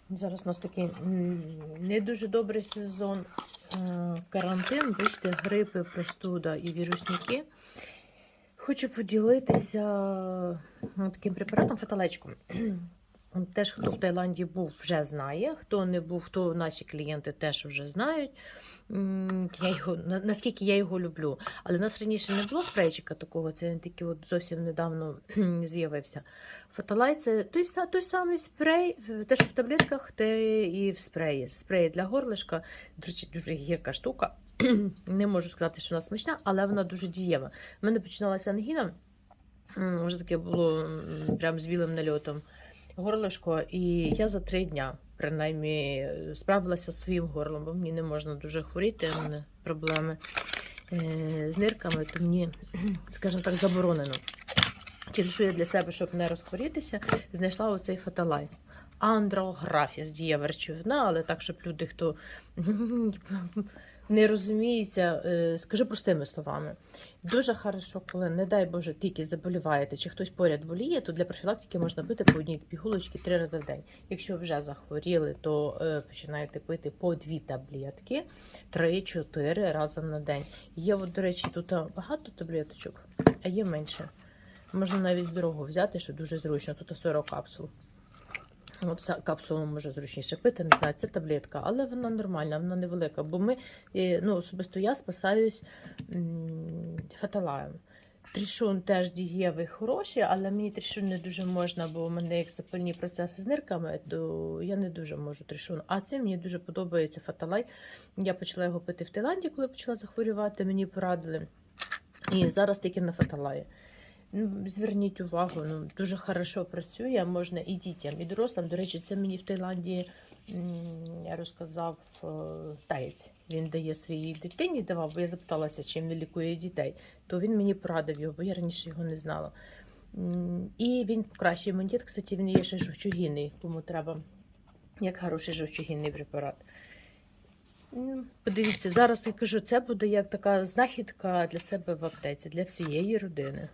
Зараз у нас такий не дуже добрий сезон, карантин, бачите, грипи, простуда і вірусники. Хочу поділитися таким препаратом фаталечком. Теж, хто в Таїланді був, вже знає. Хто не був, то наші клієнти теж вже знають, наскільки я його люблю. Але в нас раніше не було спрейчика такого, це він тільки от зовсім недавно з'явився. Фаталай – це той самий спрей, те, що в таблетках, те і в спреї. Спрей для горлишка, до речі, дуже гірка штука. Не можу сказати, що вона смачна, але вона дуже дієва. У мене починалася ангіна, вже таке було прям з білим нальотом горлишко, і я за 3 дня, принаймні, справилася зі своїм горлом, бо мені не можна дуже хворіти, у мене проблеми з нирками, то мені, скажімо так, заборонено. Через що я для себе, щоб не розхворітися, знайшла оцей фаталай. Андрографія з дієва речовина, але так, щоб люди, хто не розуміється, скажу простими словами. Дуже хорошо, коли, не дай Боже, тільки заболіваєте, чи хтось поряд боліє, то для профілактики можна пити по одній пігулочці 3 рази в день. Якщо вже захворіли, то починаєте пити по 2 таблетки 3-4 рази на день. Є, от, до речі, тут багато таблеточок, а є менше. Можна навіть дорогу взяти, що дуже зручно. Тут 40 капсул. От капсулу може зручніше пити, не знаю, це таблетка, але вона нормальна, вона невелика, бо ми, особисто я спасаюсь фаталаєм. Трішун теж дієвий, хороший, але мені трішун не дуже можна, бо у мене як запальні процеси з нирками, то я не дуже можу трішун. А це мені дуже подобається фаталай. Я почала його пити в Таїланді, коли почала захворювати, мені порадили. І зараз тільки на фаталаї. Зверніть увагу, дуже хорошо працює, можна і дітям, і дорослим. До речі, це мені в Таїланді, я розказав, таєць. Він дає своїй дитині, давав, бо я запиталася, чим не лікує дітей. То він мені порадив його, бо я раніше його не знала. І він покращує імунітет, кстати, він є ще жовчогінний, кому треба, як хороший жовчогінний препарат. Подивіться, зараз я кажу, це буде як така знахідка для себе в аптеці, для всієї родини.